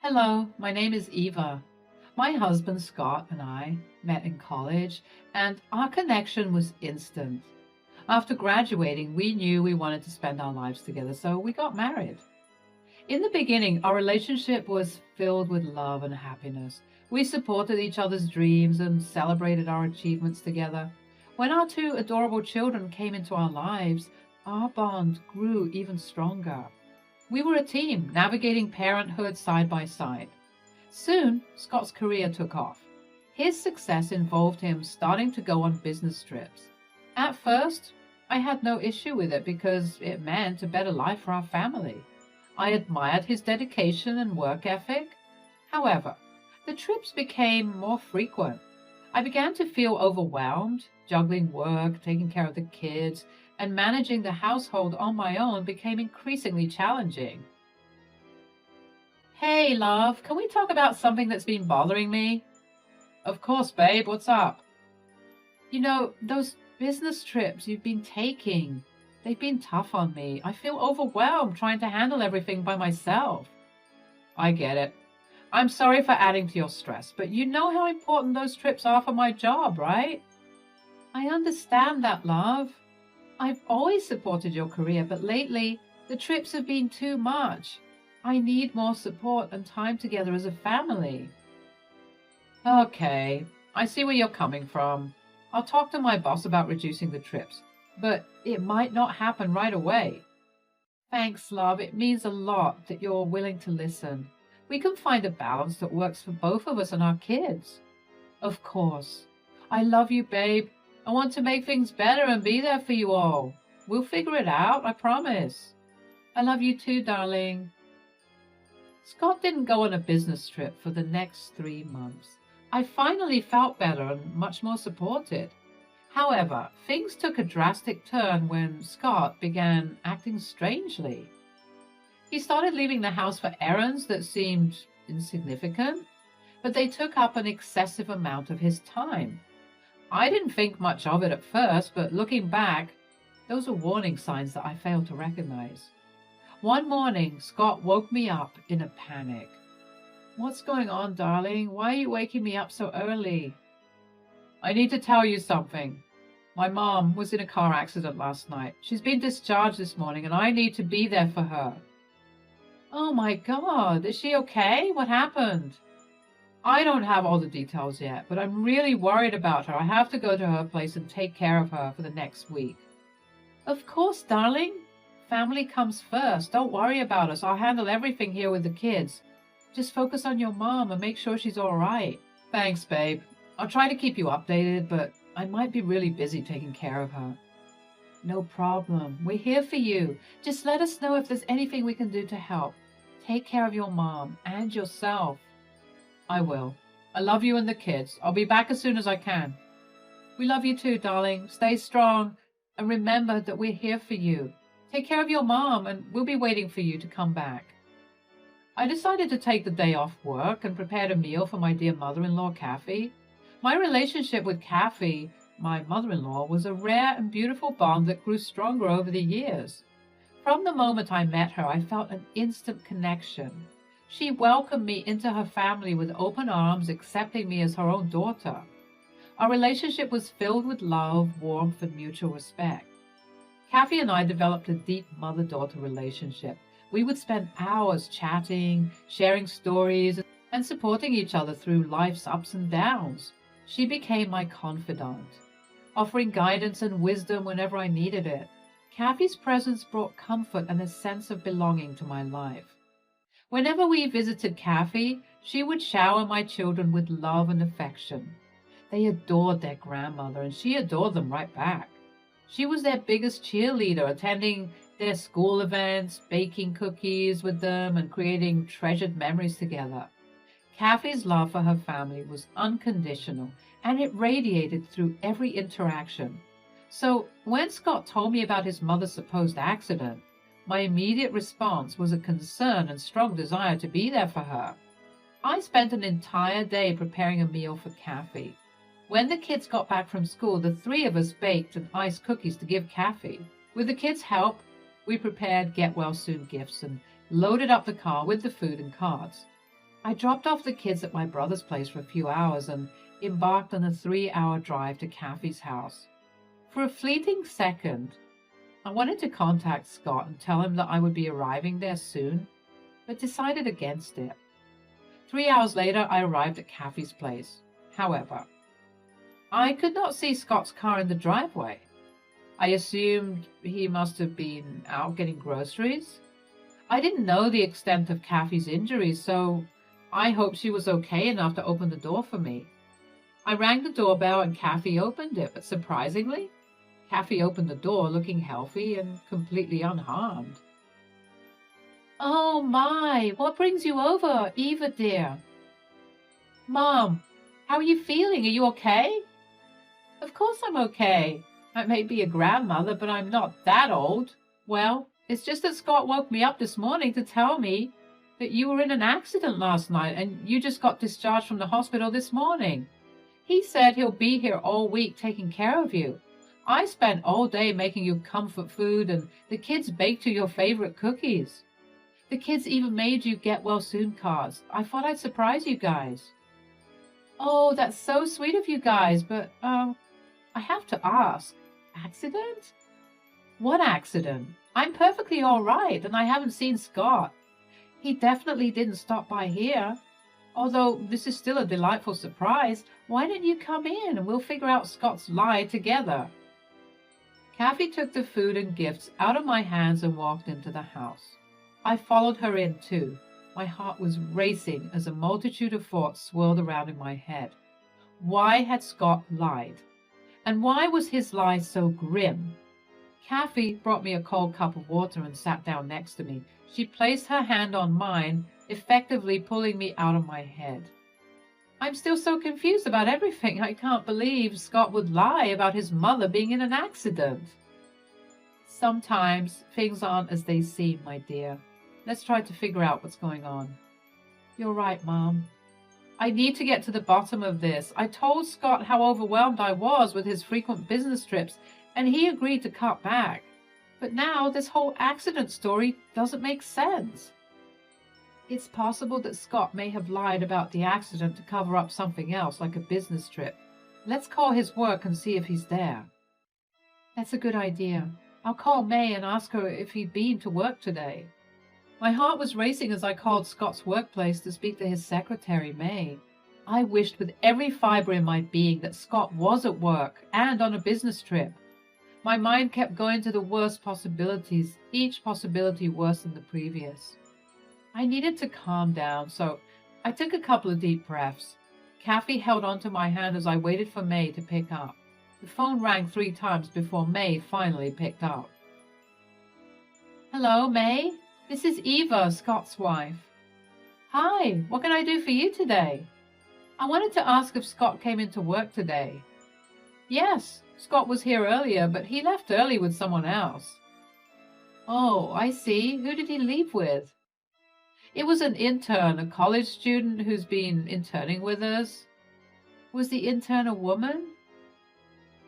Hello, my name is Eva. My husband Scott and I met in college, and our connection was instant. After graduating, we knew we wanted to spend our lives together, so we got married. In the beginning, our relationship was filled with love and happiness. We supported each other's dreams and celebrated our achievements together. When our two adorable children came into our lives, our bond grew even stronger. We were a team, navigating parenthood side by side. Soon, Scott's career took off. His success involved him starting to go on business trips. At first, I had no issue with it because it meant a better life for our family. I admired his dedication and work ethic. However, the trips became more frequent. I began to feel overwhelmed. Juggling work, taking care of the kids, and managing the household on my own became increasingly challenging. Hey, love, can we talk about something that's been bothering me? Of course, babe, what's up? Those business trips you've been taking, they've been tough on me. I feel overwhelmed trying to handle everything by myself. I get it. I'm sorry for adding to your stress, but you know how important those trips are for my job, right? I understand that, love. I've always supported your career, but lately the trips have been too much. I need more support and time together as a family. Okay, I see where you're coming from. I'll talk to my boss about reducing the trips, but it might not happen right away. Thanks, love. It means a lot that you're willing to listen. We can find a balance that works for both of us and our kids. Of course. I love you, babe. I want to make things better and be there for you all. We'll figure it out, I promise. I love you too, darling. Scott didn't go on a business trip for the next 3 months. I finally felt better and much more supported. However, things took a drastic turn when Scott began acting strangely. He started leaving the house for errands that seemed insignificant, but they took up an excessive amount of his time. I didn't think much of it at first, but looking back, those were warning signs that I failed to recognize. One morning, Scott woke me up in a panic. What's going on, darling? Why are you waking me up so early? I need to tell you something. My mom was in a car accident last night. She's been discharged this morning, and I need to be there for her. Oh my God, is she okay? What happened? I don't have all the details yet, but I'm really worried about her. I have to go to her place and take care of her for the next week. Of course, darling. Family comes first. Don't worry about us. I'll handle everything here with the kids. Just focus on your mom and make sure she's all right. Thanks, babe. I'll try to keep you updated, but I might be really busy taking care of her. No problem. We're here for you. Just let us know if there's anything we can do to help. Take care of your mom and yourself. I will. I love you and the kids. I'll be back as soon as I can. We love you too, darling. Stay strong. And remember that we're here for you. Take care of your mom, and we'll be waiting for you to come back. I decided to take the day off work and prepared a meal for my dear mother-in-law, Kathy. My relationship with Kathy, my mother-in-law, was a rare and beautiful bond that grew stronger over the years. From the moment I met her, I felt an instant connection. She welcomed me into her family with open arms, accepting me as her own daughter. Our relationship was filled with love, warmth, and mutual respect. Kathy and I developed a deep mother-daughter relationship. We would spend hours chatting, sharing stories, and supporting each other through life's ups and downs. She became my confidant, offering guidance and wisdom whenever I needed it. Kathy's presence brought comfort and a sense of belonging to my life. Whenever we visited Kathy, she would shower my children with love and affection. They adored their grandmother, and she adored them right back. She was their biggest cheerleader, attending their school events, baking cookies with them, and creating treasured memories together. Kathy's love for her family was unconditional, and it radiated through every interaction. So when Scott told me about his mother's supposed accident, my immediate response was a concern and strong desire to be there for her. I spent an entire day preparing a meal for Kathy. When the kids got back from school, the three of us baked and iced cookies to give Kathy. With the kids' help, we prepared get-well-soon gifts and loaded up the car with the food and cards. I dropped off the kids at my brother's place for a few hours and embarked on a 3-hour drive to Kathy's house. For a fleeting second, I wanted to contact Scott and tell him that I would be arriving there soon, but decided against it. 3 hours later, I arrived at Kathy's place. However, I could not see Scott's car in the driveway. I assumed he must have been out getting groceries. I didn't know the extent of Kathy's injuries, so I hoped she was okay enough to open the door for me. I rang the doorbell and Kathy opened it, but surprisingly, Kathy opened the door looking healthy and completely unharmed. "Oh my, what brings you over, Eva dear?" "Mom, how are you feeling? Are you okay?" "Of course I'm okay. I may be a grandmother, but I'm not that old. Well, it's just that Scott woke me up this morning to tell me that you were in an accident last night and you just got discharged from the hospital this morning. He said he'll be here all week taking care of you. I spent all day making you comfort food and the kids baked you your favorite cookies. The kids even made you get well soon cards. I thought I'd surprise you guys." "Oh, that's so sweet of you guys, but, I have to ask, accident?" "What accident? I'm perfectly all right, and I haven't seen Scott. He definitely didn't stop by here. Although this is still a delightful surprise, why don't you come in and we'll figure out Scott's lie together?" Kathy took the food and gifts out of my hands and walked into the house. I followed her in too. My heart was racing as a multitude of thoughts swirled around in my head. Why had Scott lied? And why was his lie so grim? Kathy brought me a cold cup of water and sat down next to me. She placed her hand on mine, effectively pulling me out of my head. "I'm still so confused about everything. I can't believe Scott would lie about his mother being in an accident." "Sometimes things aren't as they seem, my dear. Let's try to figure out what's going on." "You're right, Mom. I need to get to the bottom of this. I told Scott how overwhelmed I was with his frequent business trips, and he agreed to cut back. But now this whole accident story doesn't make sense." "It's possible that Scott may have lied about the accident to cover up something else, like a business trip. Let's call his work and see if he's there." "That's a good idea. I'll call May and ask her if he'd been to work today." My heart was racing as I called Scott's workplace to speak to his secretary, May. I wished with every fiber in my being that Scott was at work and on a business trip. My mind kept going to the worst possibilities, each possibility worse than the previous. I needed to calm down, so I took a couple of deep breaths. Kathy held onto my hand as I waited for May to pick up. The phone rang 3 times before May finally picked up. "Hello, May? This is Eva, Scott's wife." "Hi, what can I do for you today?" "I wanted to ask if Scott came into work today." "Yes, Scott was here earlier, but he left early with someone else." "Oh, I see. Who did he leave with?" "It was an intern, a college student who's been interning with us." "Was the intern a woman?"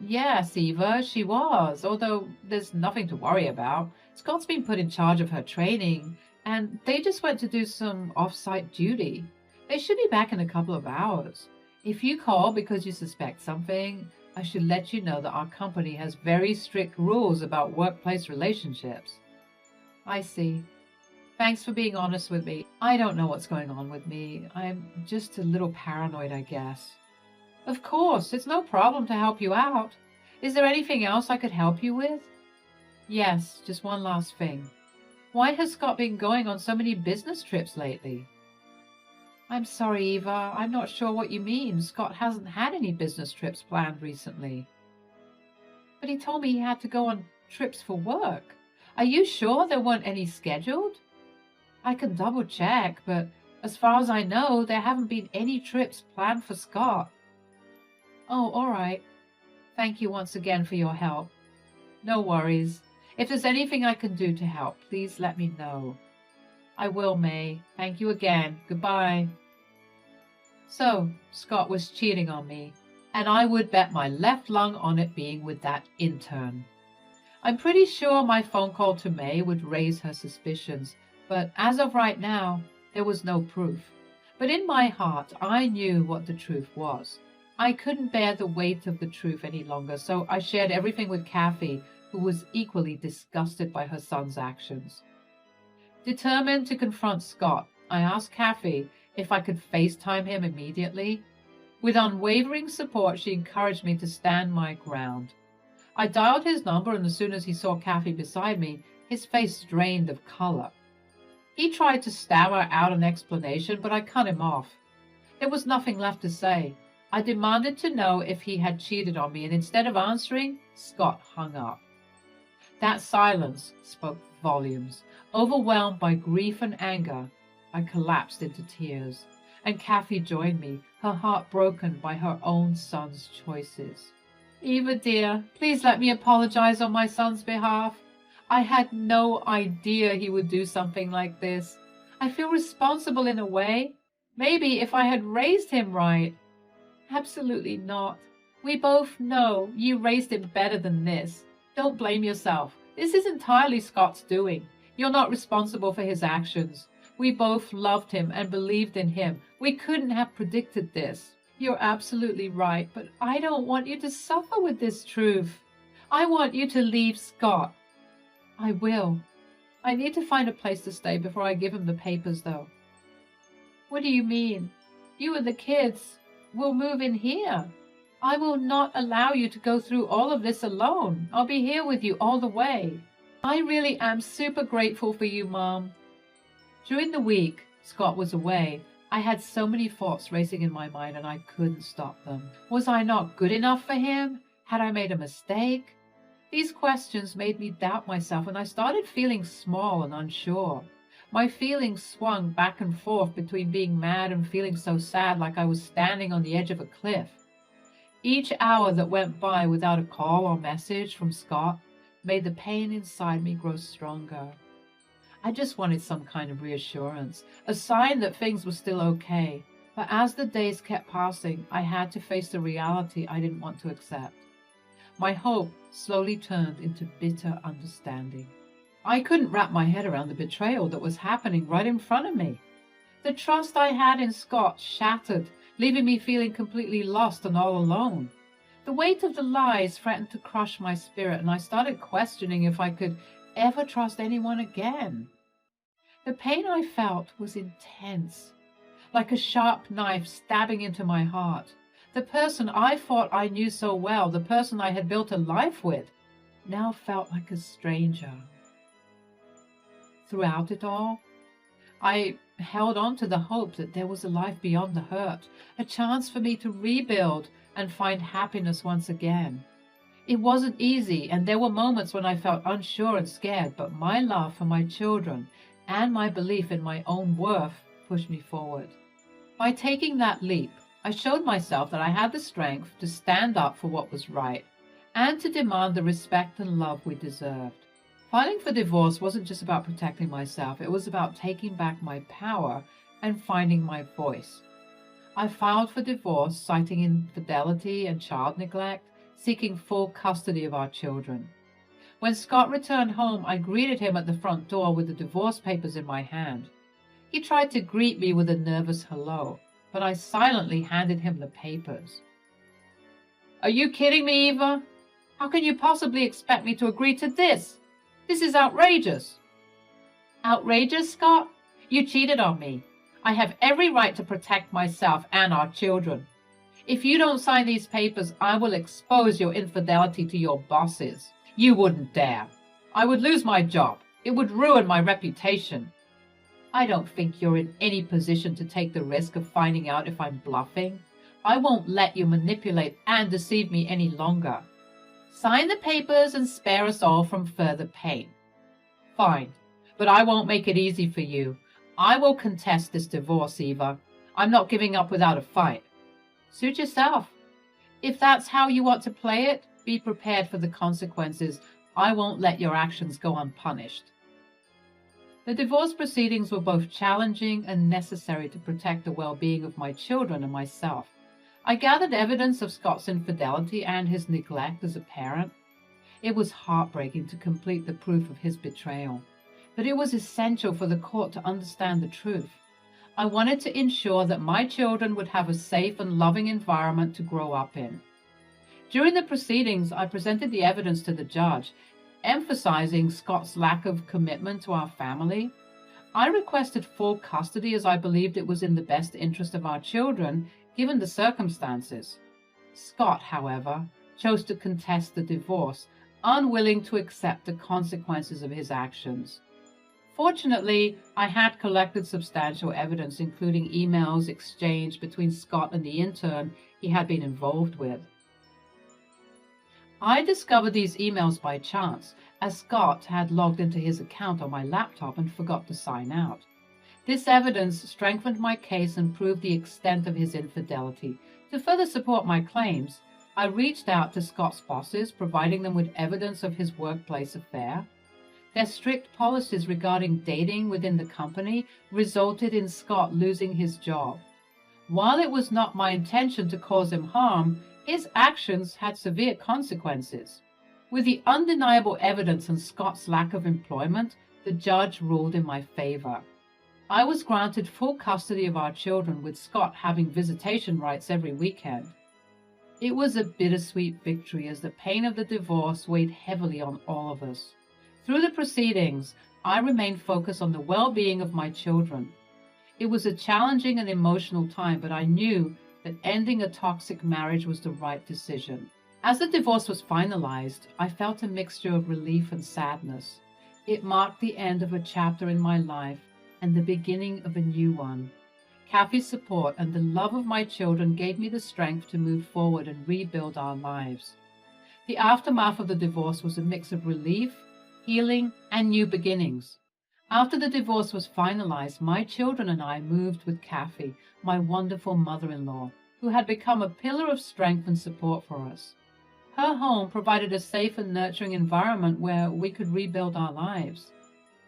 "Yes, Eva, she was, although there's nothing to worry about. Scott's been put in charge of her training, and they just went to do some off-site duty. They should be back in a couple of hours. If you call because you suspect something, I should let you know that our company has very strict rules about workplace relationships." "I see. Thanks for being honest with me. I don't know what's going on with me. I'm just a little paranoid, I guess." "Of course, it's no problem to help you out. Is there anything else I could help you with?" "Yes, just one last thing. Why has Scott been going on so many business trips lately?" "I'm sorry, Eva. I'm not sure what you mean. Scott hasn't had any business trips planned recently." "But he told me he had to go on trips for work. Are you sure there weren't any scheduled?" "I can double check, but as far as I know, there haven't been any trips planned for Scott." "Oh, all right. Thank you once again for your help." "No worries. If there's anything I can do to help, please let me know." "I will, May. Thank you again. Goodbye." So, Scott was cheating on me, and I would bet my left lung on it being with that intern. I'm pretty sure my phone call to May would raise her suspicions, but as of right now, there was no proof. But in my heart, I knew what the truth was. I couldn't bear the weight of the truth any longer, so I shared everything with Kathy, who was equally disgusted by her son's actions. Determined to confront Scott, I asked Kathy if I could FaceTime him immediately. With unwavering support, she encouraged me to stand my ground. I dialed his number, and as soon as he saw Kathy beside me, his face drained of color. He tried to stammer out an explanation, but I cut him off. There was nothing left to say. I demanded to know if he had cheated on me, and instead of answering, Scott hung up. That silence spoke volumes. Overwhelmed by grief and anger, I collapsed into tears, and Kathy joined me, her heart broken by her own son's choices. Eva, dear, please let me apologize on my son's behalf. I had no idea he would do something like this. I feel responsible in a way. Maybe if I had raised him right. Absolutely not. We both know you raised him better than this. Don't blame yourself. This is entirely Scott's doing. You're not responsible for his actions. We both loved him and believed in him. We couldn't have predicted this. You're absolutely right, but I don't want you to suffer with this truth. I want you to leave Scott. I will. I need to find a place to stay before I give him the papers, though. What do you mean? You and the kids will move in here. I will not allow you to go through all of this alone. I'll be here with you all the way. I really am super grateful for you, Mom. During the week Scott was away, I had so many thoughts racing in my mind, and I couldn't stop them. Was I not good enough for him? Had I made a mistake? These questions made me doubt myself, and I started feeling small and unsure. My feelings swung back and forth between being mad and feeling so sad, like I was standing on the edge of a cliff. Each hour that went by without a call or message from Scott made the pain inside me grow stronger. I just wanted some kind of reassurance, a sign that things were still okay. But as the days kept passing, I had to face the reality I didn't want to accept. My hope slowly turned into bitter understanding. I couldn't wrap my head around the betrayal that was happening right in front of me. The trust I had in Scott shattered, leaving me feeling completely lost and all alone. The weight of the lies threatened to crush my spirit, and I started questioning if I could ever trust anyone again. The pain I felt was intense, like a sharp knife stabbing into my heart. The person I thought I knew so well, the person I had built a life with, now felt like a stranger. Throughout it all, I held on to the hope that there was a life beyond the hurt, a chance for me to rebuild and find happiness once again. It wasn't easy, and there were moments when I felt unsure and scared, but my love for my children and my belief in my own worth pushed me forward. By taking that leap, I showed myself that I had the strength to stand up for what was right and to demand the respect and love we deserved. Filing for divorce wasn't just about protecting myself, it was about taking back my power and finding my voice. I filed for divorce, citing infidelity and child neglect, seeking full custody of our children. When Scott returned home, I greeted him at the front door with the divorce papers in my hand. He tried to greet me with a nervous hello, but I silently handed him the papers. "Are you kidding me, Eva? How can you possibly expect me to agree to this? This is outrageous." "Outrageous, Scott? You cheated on me. I have every right to protect myself and our children. If you don't sign these papers, I will expose your infidelity to your bosses." "You wouldn't dare. I would lose my job. It would ruin my reputation." "I don't think you're in any position to take the risk of finding out if I'm bluffing. I won't let you manipulate and deceive me any longer. Sign the papers and spare us all from further pain." "Fine, but I won't make it easy for you. I will contest this divorce, Eva. I'm not giving up without a fight." "Suit yourself. If that's how you want to play it, be prepared for the consequences. I won't let your actions go unpunished." The divorce proceedings were both challenging and necessary to protect the well-being of my children and myself. I gathered evidence of Scott's infidelity and his neglect as a parent. It was heartbreaking to complete the proof of his betrayal, but it was essential for the court to understand the truth. I wanted to ensure that my children would have a safe and loving environment to grow up in. During the proceedings, I presented the evidence to the judge, emphasizing Scott's lack of commitment to our family. I requested full custody as I believed it was in the best interest of our children, given the circumstances. Scott, however, chose to contest the divorce, unwilling to accept the consequences of his actions. Fortunately, I had collected substantial evidence, including emails exchanged between Scott and the intern he had been involved with. I discovered these emails by chance, as Scott had logged into his account on my laptop and forgot to sign out. This evidence strengthened my case and proved the extent of his infidelity. To further support my claims, I reached out to Scott's bosses, providing them with evidence of his workplace affair. Their strict policies regarding dating within the company resulted in Scott losing his job. While it was not my intention to cause him harm, his actions had severe consequences. With the undeniable evidence on Scott's lack of employment, the judge ruled in my favor. I was granted full custody of our children, with Scott having visitation rights every weekend. It was a bittersweet victory, as the pain of the divorce weighed heavily on all of us. Through the proceedings, I remained focused on the well-being of my children. It was a challenging and emotional time, but I knew that ending a toxic marriage was the right decision. As the divorce was finalized, I felt a mixture of relief and sadness. It marked the end of a chapter in my life and the beginning of a new one. Kathy's support and the love of my children gave me the strength to move forward and rebuild our lives. The aftermath of the divorce was a mix of relief, healing, and new beginnings. After the divorce was finalized, my children and I moved with Kathy, my wonderful mother-in-law, who had become a pillar of strength and support for us. Her home provided a safe and nurturing environment where we could rebuild our lives.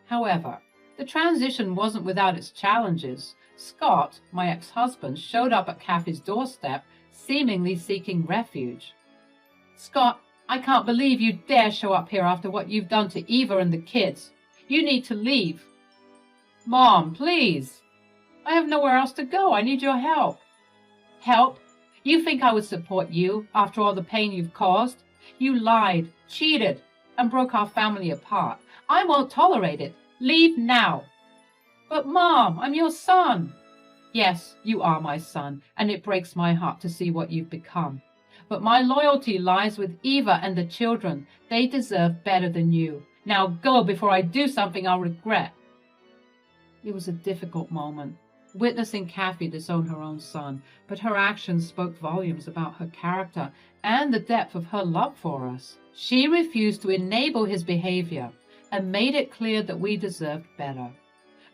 However, the transition wasn't without its challenges. Scott, my ex-husband, showed up at Kathy's doorstep, seemingly seeking refuge. "Scott, I can't believe you dare show up here after what you've done to Eva and the kids. You need to leave." "Mom, please. I have nowhere else to go. I need your help." "Help? You think I would support you after all the pain you've caused? You lied, cheated, and broke our family apart. I won't tolerate it. Leave now." "But Mom, I'm your son." "Yes, you are my son, and it breaks my heart to see what you've become. But my loyalty lies with Eva and the children. They deserve better than you. Now go before I do something I'll regret." It was a difficult moment, witnessing Kathy disown her own son, but her actions spoke volumes about her character and the depth of her love for us. She refused to enable his behavior and made it clear that we deserved better.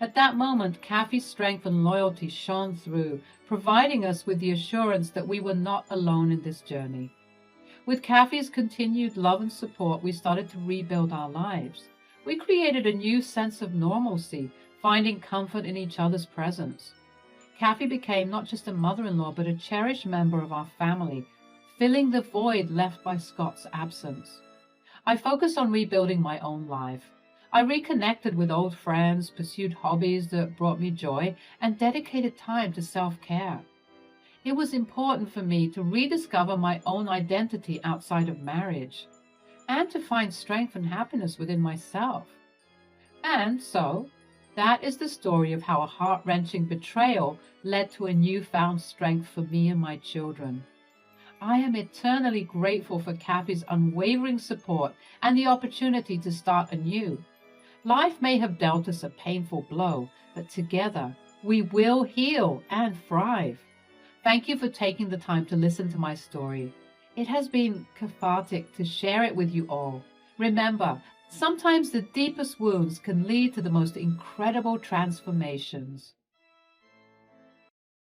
At that moment, Kathy's strength and loyalty shone through, providing us with the assurance that we were not alone in this journey. With Kathy's continued love and support, we started to rebuild our lives. We created a new sense of normalcy, finding comfort in each other's presence. Kathy became not just a mother-in-law, but a cherished member of our family, filling the void left by Scott's absence. I focused on rebuilding my own life. I reconnected with old friends, pursued hobbies that brought me joy, and dedicated time to self-care. It was important for me to rediscover my own identity outside of marriage, and to find strength and happiness within myself. And so, that is the story of how a heart-wrenching betrayal led to a newfound strength for me and my children. I am eternally grateful for Kathy's unwavering support and the opportunity to start anew. Life may have dealt us a painful blow, but together we will heal and thrive. Thank you for taking the time to listen to my story. It has been cathartic to share it with you all. Remember, sometimes the deepest wounds can lead to the most incredible transformations.